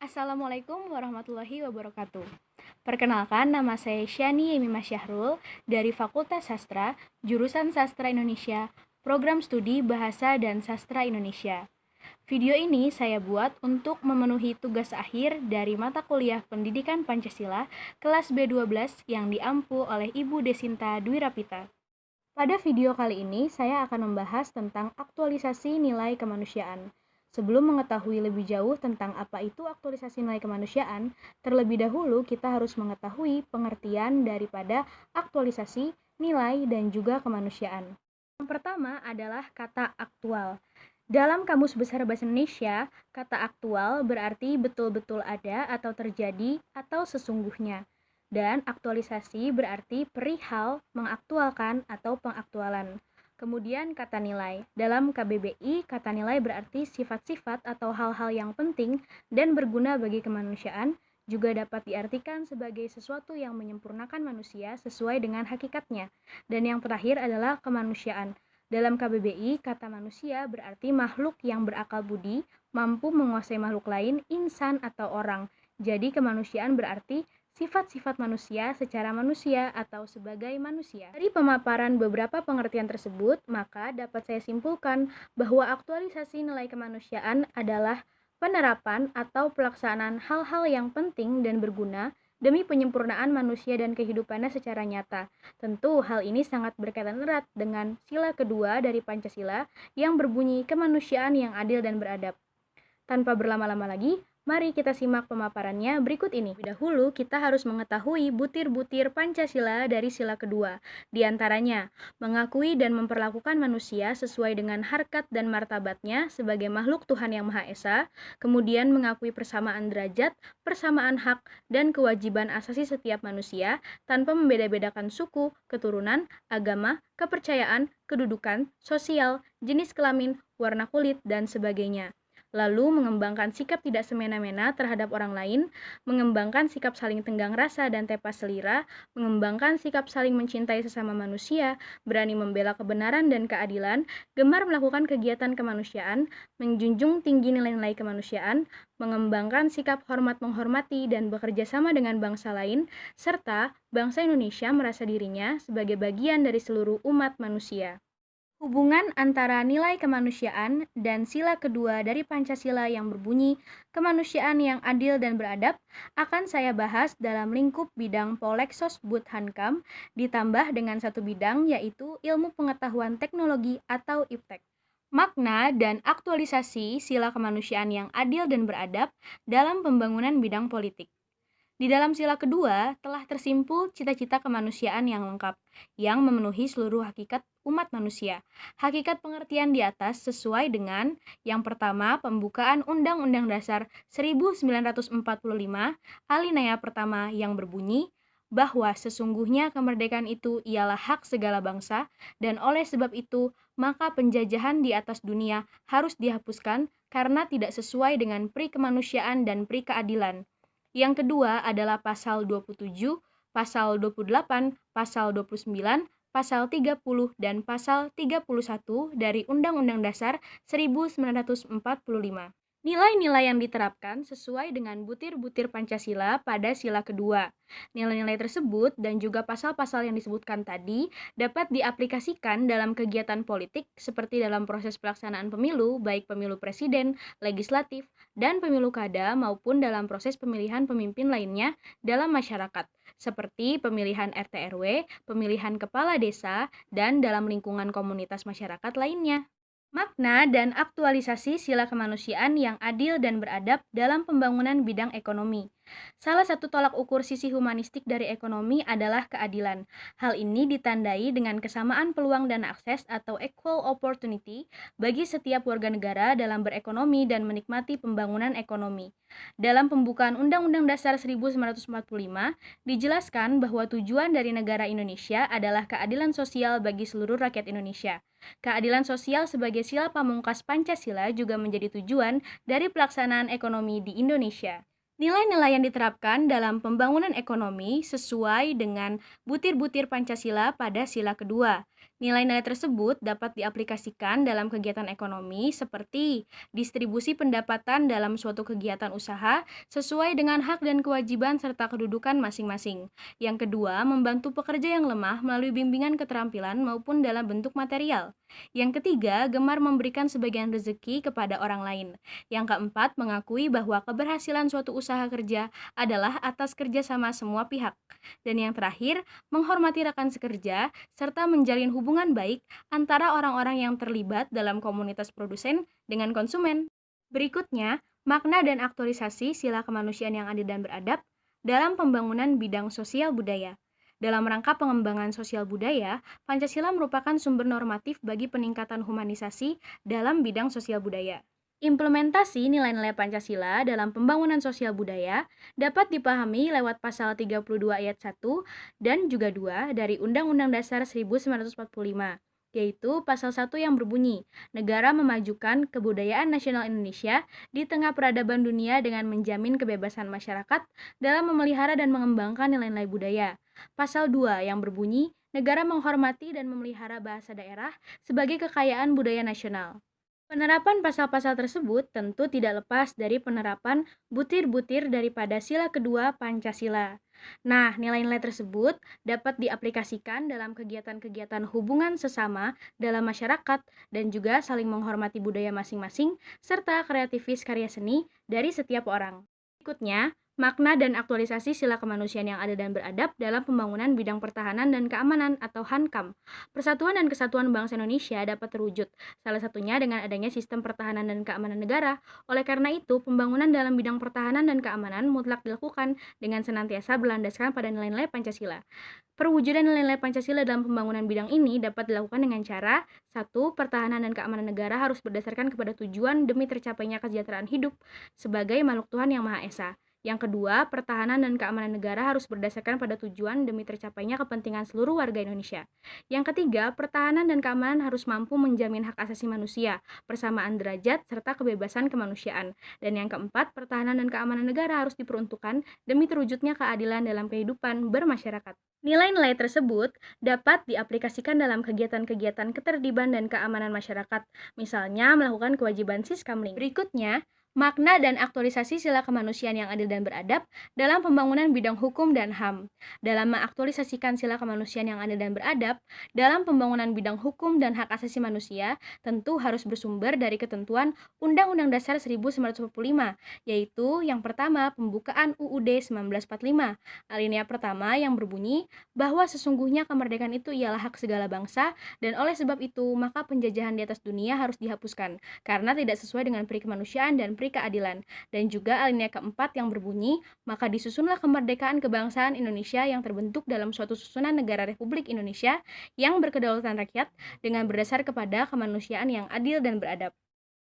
Assalamualaikum warahmatullahi wabarakatuh. Perkenalkan, nama saya Syani Yemimah Syahrul dari Fakultas Sastra, Jurusan Sastra Indonesia, Program Studi Bahasa dan Sastra Indonesia. Video ini saya buat untuk memenuhi tugas akhir dari mata kuliah Pendidikan Pancasila kelas B12 yang diampu oleh Ibu Desinta Dwi Rapita. Pada video kali ini, saya akan membahas tentang aktualisasi nilai kemanusiaan. Sebelum mengetahui lebih jauh tentang apa itu aktualisasi nilai kemanusiaan, terlebih dahulu kita harus mengetahui pengertian daripada aktualisasi, nilai, dan juga kemanusiaan. Yang pertama adalah kata aktual. Dalam Kamus Besar Bahasa Indonesia, kata aktual berarti betul-betul ada atau terjadi atau sesungguhnya. Dan aktualisasi berarti perihal, mengaktualkan, atau pengaktualan. Kemudian kata nilai. Dalam KBBI, kata nilai berarti sifat-sifat atau hal-hal yang penting dan berguna bagi kemanusiaan, juga dapat diartikan sebagai sesuatu yang menyempurnakan manusia sesuai dengan hakikatnya. Dan yang terakhir adalah kemanusiaan. Dalam KBBI, kata manusia berarti makhluk yang berakal budi, mampu menguasai makhluk lain, insan atau orang. Jadi kemanusiaan berarti sifat-sifat manusia secara manusia atau sebagai manusia. Dari pemaparan beberapa pengertian tersebut, maka dapat saya simpulkan bahwa aktualisasi nilai kemanusiaan adalah penerapan atau pelaksanaan hal-hal yang penting dan berguna demi penyempurnaan manusia dan kehidupannya secara nyata. Tentu hal ini sangat berkaitan erat dengan sila kedua dari Pancasila yang berbunyi kemanusiaan yang adil dan beradab. Tanpa berlama-lama lagi, mari kita simak pemaparannya berikut ini. Lebih dahulu, kita harus mengetahui butir-butir Pancasila dari sila kedua. Di antaranya, mengakui dan memperlakukan manusia sesuai dengan harkat dan martabatnya sebagai makhluk Tuhan Yang Maha Esa, kemudian mengakui persamaan derajat, persamaan hak, dan kewajiban asasi setiap manusia tanpa membeda-bedakan suku, keturunan, agama, kepercayaan, kedudukan, sosial, jenis kelamin, warna kulit, dan sebagainya. Lalu mengembangkan sikap tidak semena-mena terhadap orang lain, mengembangkan sikap saling tenggang rasa dan tepas selira, mengembangkan sikap saling mencintai sesama manusia, berani membela kebenaran dan keadilan, gemar melakukan kegiatan kemanusiaan, menjunjung tinggi nilai-nilai kemanusiaan, mengembangkan sikap hormat menghormati dan bekerja sama dengan bangsa lain, serta bangsa Indonesia merasa dirinya sebagai bagian dari seluruh umat manusia. Hubungan antara nilai kemanusiaan dan sila kedua dari Pancasila yang berbunyi kemanusiaan yang adil dan beradab akan saya bahas dalam lingkup bidang Polexos Hankam ditambah dengan satu bidang yaitu ilmu pengetahuan teknologi atau IPTEK. Makna dan aktualisasi sila kemanusiaan yang adil dan beradab dalam pembangunan bidang politik. Di dalam sila kedua telah tersimpul cita-cita kemanusiaan yang lengkap, yang memenuhi seluruh hakikat umat manusia. Hakikat pengertian di atas sesuai dengan yang pertama, pembukaan Undang-Undang Dasar 1945, alinea pertama yang berbunyi, bahwa sesungguhnya kemerdekaan itu ialah hak segala bangsa, dan oleh sebab itu, maka penjajahan di atas dunia harus dihapuskan karena tidak sesuai dengan pri kemanusiaan dan pri keadilan. Yang kedua adalah pasal 27, pasal 28, pasal 29, pasal 30, dan pasal 31 dari Undang-Undang Dasar 1945. Nilai-nilai yang diterapkan sesuai dengan butir-butir Pancasila pada sila kedua. Nilai-nilai tersebut dan juga pasal-pasal yang disebutkan tadi dapat diaplikasikan dalam kegiatan politik seperti dalam proses pelaksanaan pemilu, baik pemilu presiden, legislatif, dan pemilu kada maupun dalam proses pemilihan pemimpin lainnya dalam masyarakat, seperti pemilihan RT RW, pemilihan kepala desa, dan dalam lingkungan komunitas masyarakat lainnya. Makna dan aktualisasi sila kemanusiaan yang adil dan beradab dalam pembangunan bidang ekonomi. Salah satu tolak ukur sisi humanistik dari ekonomi adalah keadilan. Hal ini ditandai dengan kesamaan peluang dan akses atau equal opportunity bagi setiap warga negara dalam berekonomi dan menikmati pembangunan ekonomi. Dalam pembukaan Undang-Undang Dasar 1945, dijelaskan bahwa tujuan dari negara Indonesia adalah keadilan sosial bagi seluruh rakyat Indonesia. Keadilan sosial sebagai sila pamungkas Pancasila juga menjadi tujuan dari pelaksanaan ekonomi di Indonesia. Nilai-nilai yang diterapkan dalam pembangunan ekonomi sesuai dengan butir-butir Pancasila pada sila kedua. Nilai-nilai tersebut dapat diaplikasikan dalam kegiatan ekonomi seperti distribusi pendapatan dalam suatu kegiatan usaha sesuai dengan hak dan kewajiban serta kedudukan masing-masing. Yang kedua, membantu pekerja yang lemah melalui bimbingan keterampilan maupun dalam bentuk material. Yang ketiga, gemar memberikan sebagian rezeki kepada orang lain. Yang keempat, mengakui bahwa keberhasilan suatu usaha kerja adalah atas kerjasama semua pihak. Dan yang terakhir, menghormati rekan sekerja serta menjalin hubungan baik antara orang-orang yang terlibat dalam komunitas produsen dengan konsumen. Berikutnya, makna dan aktualisasi sila kemanusiaan yang adil dan beradab dalam pembangunan bidang sosial budaya. Dalam rangka pengembangan sosial budaya, Pancasila merupakan sumber normatif bagi peningkatan humanisasi dalam bidang sosial budaya. Implementasi nilai-nilai Pancasila dalam pembangunan sosial budaya dapat dipahami lewat pasal 32 ayat 1 dan juga 2 dari Undang-Undang Dasar 1945, yaitu pasal 1 yang berbunyi, negara memajukan kebudayaan nasional Indonesia di tengah peradaban dunia dengan menjamin kebebasan masyarakat dalam memelihara dan mengembangkan nilai-nilai budaya. Pasal 2 yang berbunyi, negara menghormati dan memelihara bahasa daerah sebagai kekayaan budaya nasional. Penerapan pasal-pasal tersebut tentu tidak lepas dari penerapan butir-butir daripada sila kedua Pancasila. Nah, nilai-nilai tersebut dapat diaplikasikan dalam kegiatan-kegiatan hubungan sesama dalam masyarakat dan juga saling menghormati budaya masing-masing serta kreativis karya seni dari setiap orang. Berikutnya, makna dan aktualisasi sila kemanusiaan yang adil dan beradab dalam pembangunan bidang pertahanan dan keamanan atau HANKAM. Persatuan dan kesatuan bangsa Indonesia dapat terwujud, salah satunya dengan adanya sistem pertahanan dan keamanan negara. Oleh karena itu, pembangunan dalam bidang pertahanan dan keamanan mutlak dilakukan dengan senantiasa berlandaskan pada nilai-nilai Pancasila. Perwujudan nilai-nilai Pancasila dalam pembangunan bidang ini dapat dilakukan dengan cara: 1. Pertahanan dan keamanan negara harus berdasarkan kepada tujuan demi tercapainya kesejahteraan hidup sebagai makhluk Tuhan yang Maha Esa. Yang kedua, pertahanan dan keamanan negara harus berdasarkan pada tujuan demi tercapainya kepentingan seluruh warga Indonesia. Yang ketiga, pertahanan dan keamanan harus mampu menjamin hak asasi manusia, persamaan derajat, serta kebebasan kemanusiaan. Dan yang keempat, pertahanan dan keamanan negara harus diperuntukkan demi terwujudnya keadilan dalam kehidupan bermasyarakat. Nilai-nilai tersebut dapat diaplikasikan dalam kegiatan-kegiatan ketertiban dan keamanan masyarakat, misalnya melakukan kewajiban Siskamling. Berikutnya, makna dan aktualisasi sila kemanusiaan yang adil dan beradab dalam pembangunan bidang hukum dan HAM. Dalam mengaktualisasikan sila kemanusiaan yang adil dan beradab dalam pembangunan bidang hukum dan hak asasi manusia, tentu harus bersumber dari ketentuan Undang-Undang Dasar 1945, yaitu yang pertama, pembukaan UUD 1945. Alinea pertama yang berbunyi bahwa sesungguhnya kemerdekaan itu ialah hak segala bangsa, dan oleh sebab itu maka penjajahan di atas dunia harus dihapuskan karena tidak sesuai dengan peri kemanusiaan dan peri keadilan. Dan juga alinea keempat yang berbunyi, maka disusunlah kemerdekaan kebangsaan Indonesia yang terbentuk dalam suatu susunan negara Republik Indonesia yang berkedaulatan rakyat dengan berdasar kepada kemanusiaan yang adil dan beradab.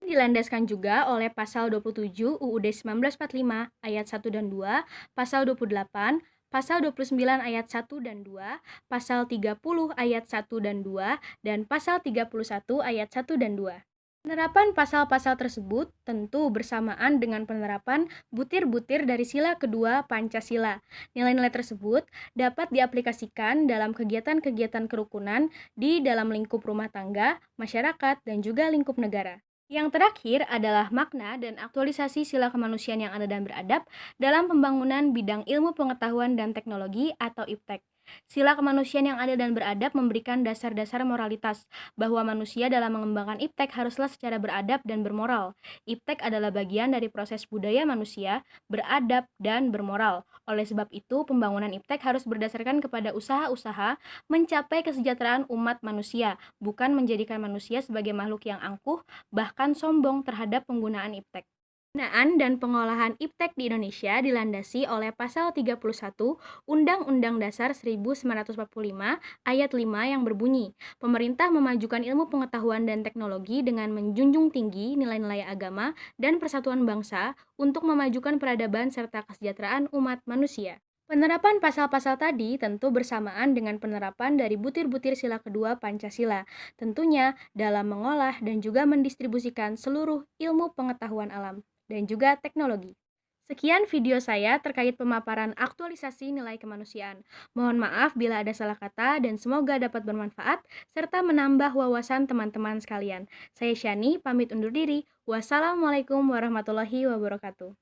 Dilandaskan juga oleh pasal 27 UUD 1945 ayat 1 dan 2, pasal 28, pasal 29 ayat 1 dan 2, pasal 30 ayat 1 dan 2, dan pasal 31 ayat 1 dan 2. Penerapan pasal-pasal tersebut tentu bersamaan dengan penerapan butir-butir dari sila kedua Pancasila. Nilai-nilai tersebut dapat diaplikasikan dalam kegiatan-kegiatan kerukunan di dalam lingkup rumah tangga, masyarakat, dan juga lingkup negara. Yang terakhir adalah makna dan aktualisasi sila kemanusiaan yang adil dan beradab dalam pembangunan bidang ilmu pengetahuan dan teknologi atau IPTEK. Sila kemanusiaan yang adil dan beradab memberikan dasar-dasar moralitas bahwa manusia dalam mengembangkan IPTEK haruslah secara beradab dan bermoral. IPTEK adalah bagian dari proses budaya manusia beradab dan bermoral. Oleh sebab itu, pembangunan IPTEK harus berdasarkan kepada usaha-usaha mencapai kesejahteraan umat manusia, bukan menjadikan manusia sebagai makhluk yang angkuh, bahkan sombong terhadap penggunaan IPTEK. Penggunaan dan pengolahan IPTEK di Indonesia dilandasi oleh pasal 31 Undang-Undang Dasar 1945 ayat 5 yang berbunyi, pemerintah memajukan ilmu pengetahuan dan teknologi dengan menjunjung tinggi nilai-nilai agama dan persatuan bangsa untuk memajukan peradaban serta kesejahteraan umat manusia. Penerapan pasal-pasal tadi tentu bersamaan dengan penerapan dari butir-butir sila kedua Pancasila, tentunya dalam mengolah dan juga mendistribusikan seluruh ilmu pengetahuan alam dan juga teknologi. Sekian video saya terkait pemaparan aktualisasi nilai kemanusiaan. Mohon maaf bila ada salah kata dan semoga dapat bermanfaat serta menambah wawasan teman-teman sekalian. Saya Shani, pamit undur diri. Wassalamualaikum warahmatullahi wabarakatuh.